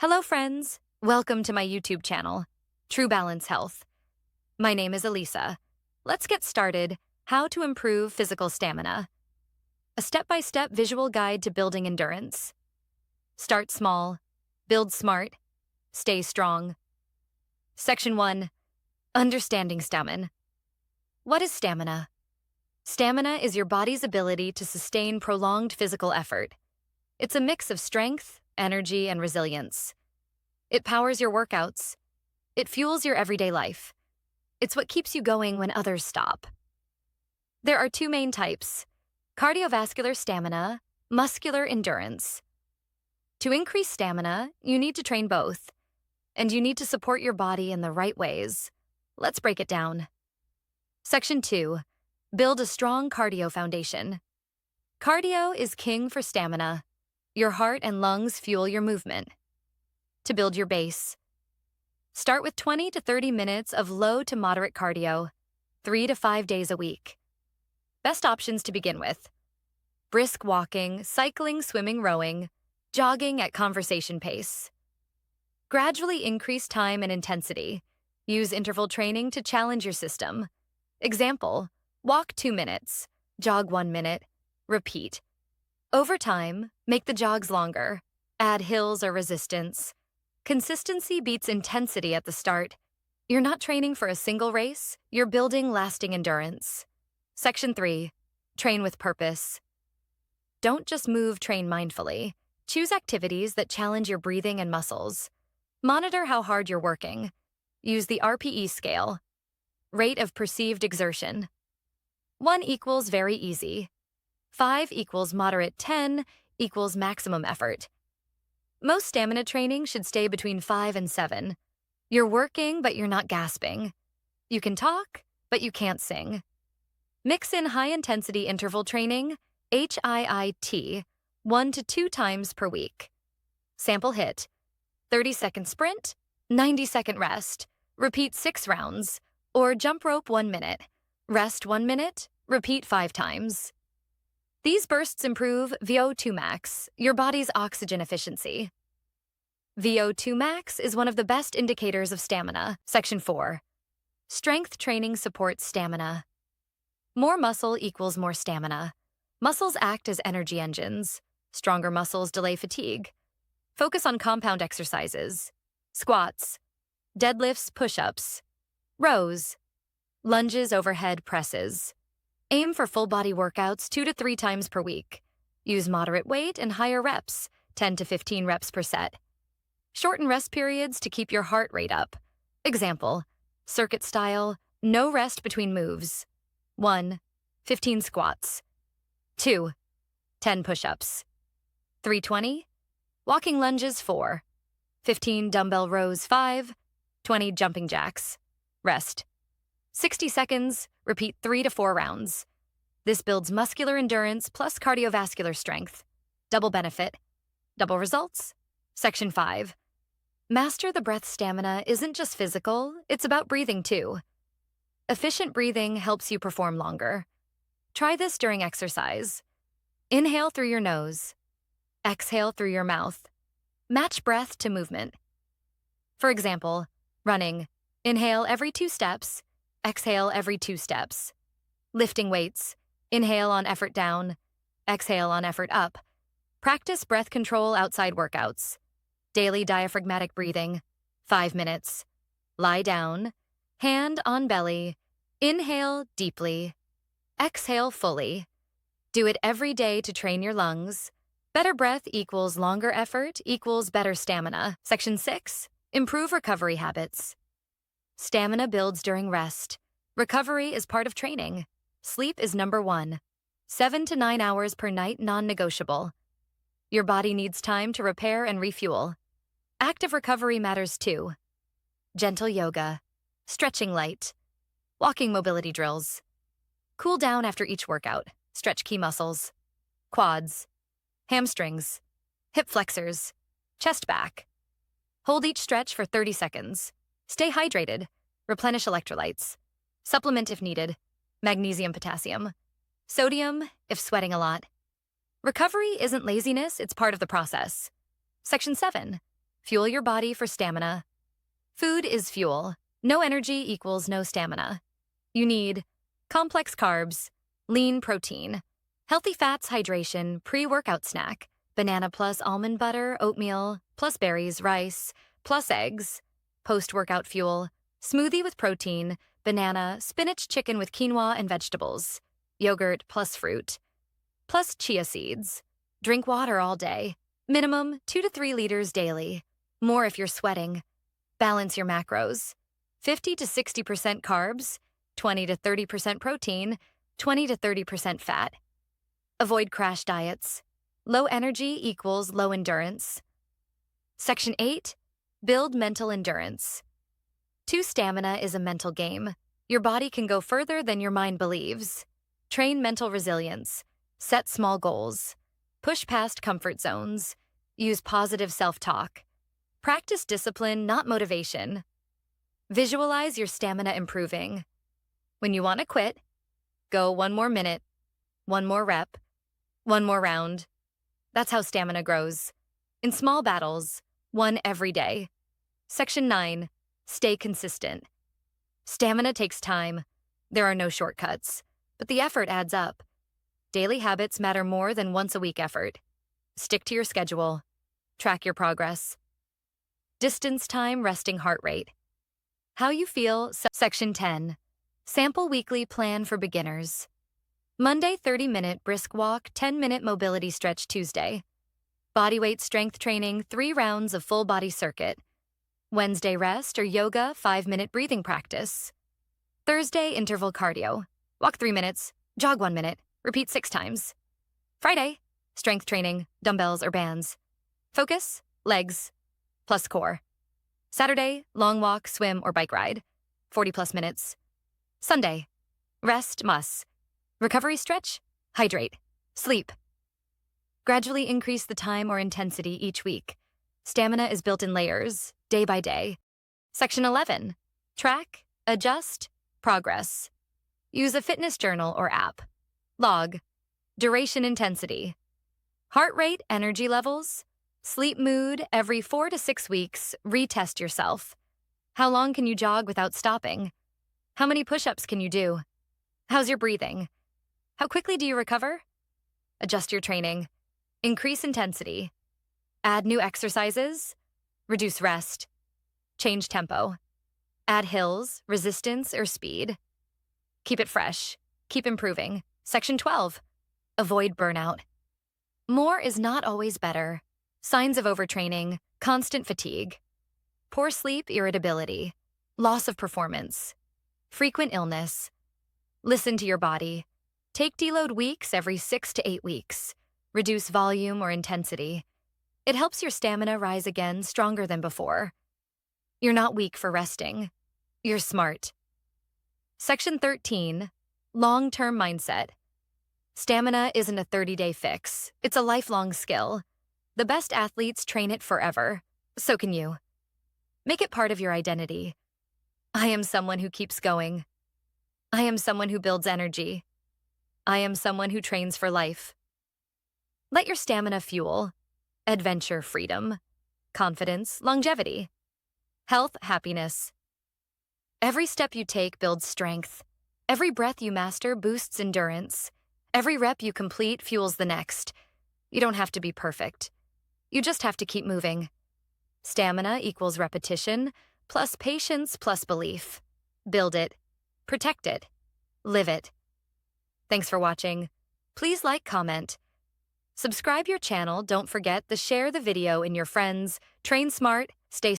Hello, friends. Welcome to my YouTube channel, True Balance Health. My name is Elisa. Let's get started. How to improve physical stamina. A step-by-step visual guide to building endurance. Start small, build smart, stay strong. Section 1. Understanding stamina. What is stamina? Stamina is your body's ability to sustain prolonged physical effort. It's a mix of strength, energy, and resilience. It powers your workouts. It fuels your everyday life. It's what keeps you going when others stop. There are two main types: cardiovascular stamina, muscular endurance. To increase stamina, you need to train both, and you need to support your body in the right ways. Let's break it down. Section 2. Build a strong cardio foundation. Cardio is king for stamina. Your heart and lungs fuel your movement. To build your base, start with 20 to 30 minutes of low to moderate cardio, 3 to 5 days a week. Best options to begin with: brisk walking, cycling, swimming, rowing, jogging at conversation pace. Gradually increase time and intensity. Use interval training to challenge your system. Example: walk 2 minutes, jog 1 minute, repeat. Over time, make the jogs longer. Add hills or resistance. Consistency beats intensity at the start. You're not training for a single race, you're building lasting endurance. Section 3. Train with purpose. Don't just move, train mindfully. Choose activities that challenge your breathing and muscles. Monitor how hard you're working. Use the RPE scale. Rate of perceived exertion. 1 equals very easy. 5 equals moderate, 10 equals maximum effort. Most stamina training should stay between 5 and 7. You're working, but you're not gasping. You can talk, but you can't sing. Mix in high-intensity interval training, HIIT, 1 to 2 times per week. Sample hit: 30-second sprint, 90-second rest, repeat 6 rounds, or jump rope 1 minute, rest 1 minute, repeat 5 times. These bursts improve VO2 max, your body's oxygen efficiency. VO2 max is one of the best indicators of stamina. Section 4. Strength training supports stamina. More muscle equals more stamina. Muscles act as energy engines. Stronger muscles delay fatigue. Focus on compound exercises: squats, deadlifts, push-ups, rows, lunges, overhead presses. Aim for full-body workouts 2 to 3 times per week. Use moderate weight and higher reps, 10 to 15 reps per set. Shorten rest periods to keep your heart rate up. Example: circuit style, no rest between moves. 1. 15 squats. 2. 10 push-ups. 3. 20. Walking lunges 4. 15 dumbbell rows 5. 20 jumping jacks. Rest. 60 seconds, repeat 3 to 4 rounds. This builds muscular endurance plus cardiovascular strength. Double benefit, double results. Section 5. Master the breath. Stamina isn't just physical, it's about breathing too. Efficient breathing helps you perform longer. Try this during exercise. Inhale through your nose. Exhale through your mouth. Match breath to movement. For example, running. Inhale every 2 steps. Exhale every 2 steps. Lifting weights. Inhale on effort down. Exhale on effort up. Practice breath control outside workouts. Daily diaphragmatic breathing. 5 minutes. Lie down. Hand on belly. Inhale deeply. Exhale fully. Do it every day to train your lungs. Better breath equals longer effort equals better stamina. Section 6. Improve recovery habits. Stamina builds during rest. Recovery is part of training. Sleep is number 1. 7 to 9 hours per night, non-negotiable. Your body needs time to repair and refuel. Active recovery matters too. Gentle yoga, stretching light, walking mobility drills. Cool down after each workout. Stretch key muscles, quads, hamstrings, hip flexors, chest back. Hold each stretch for 30 seconds. Stay hydrated. Replenish electrolytes. Supplement if needed. Magnesium, potassium. Sodium if sweating a lot. Recovery isn't laziness, it's part of the process. Section 7. Fuel your body for stamina. Food is fuel. No energy equals no stamina. You need complex carbs, lean protein, healthy fats, hydration, pre-workout snack, banana plus almond butter, oatmeal, plus berries, rice, plus eggs, post-workout fuel, smoothie with protein, banana, spinach chicken with quinoa and vegetables, yogurt plus fruit, plus chia seeds. Drink water all day. Minimum 2 to 3 liters daily. More if you're sweating. Balance your macros. 50 to 60% carbs, 20 to 30% protein, 20 to 30% fat. Avoid crash diets. Low energy equals low endurance. Section 8, build mental endurance. Stamina is a mental game. Your body can go further than your mind believes. Train mental resilience. Set small goals. Push past comfort zones. Use positive self-talk. Practice discipline, not motivation. Visualize your stamina improving. When you want to quit, go 1 more minute, 1 more rep, 1 more round. That's how stamina grows. In small battles, 1 every day. Section 9, stay consistent. Stamina takes time. There are no shortcuts, but the effort adds up. Daily habits matter more than once-a-week effort. Stick to your schedule. Track your progress. Distance time, resting heart rate. How you feel. Section 10. Sample weekly plan for beginners. Monday, 30-minute brisk walk, 10-minute mobility stretch Tuesday. Bodyweight strength training, 3 rounds of full body circuit. Wednesday, rest or yoga, 5-minute breathing practice. Thursday, interval cardio. Walk 3 minutes, jog 1 minute, repeat 6 times. Friday, strength training, dumbbells or bands. Focus, legs, plus core. Saturday, long walk, swim, or bike ride, 40+ minutes. Sunday, rest, must. Recovery stretch, hydrate, sleep. Gradually increase the time or intensity each week. Stamina is built in layers, day by day. Section 11, track, adjust, progress. Use a fitness journal or app. Log, duration, intensity, heart rate, energy levels, sleep, mood. Every 4 to 6 weeks, retest yourself. How long can you jog without stopping? How many push-ups can you do? How's your breathing? How quickly do you recover? Adjust your training. Increase intensity. Add new exercises. Reduce rest. Change tempo. Add hills, resistance, or speed. Keep it fresh. Keep improving. Section 12. Avoid burnout. More is not always better. Signs of overtraining, constant fatigue, poor sleep, irritability, loss of performance, frequent illness. Listen to your body. Take deload weeks every 6 to 8 weeks. Reduce volume or intensity. It helps your stamina rise again stronger than before. You're not weak for resting. You're smart. Section 13, long-term mindset. Stamina isn't a 30-day fix. It's a lifelong skill. The best athletes train it forever. So can you. Make it part of your identity. I am someone who keeps going. I am someone who builds energy. I am someone who trains for life. Let your stamina fuel adventure, freedom, confidence, longevity, health, happiness. Every step you take builds strength. Every breath you master boosts endurance. Every rep you complete fuels the next. You don't have to be perfect. You just have to keep moving. Stamina equals repetition, plus patience, plus belief. Build it, protect it, live it. Thanks for watching. Please like, comment. Subscribe your channel. Don't forget to share the video in your friends. Train smart, stay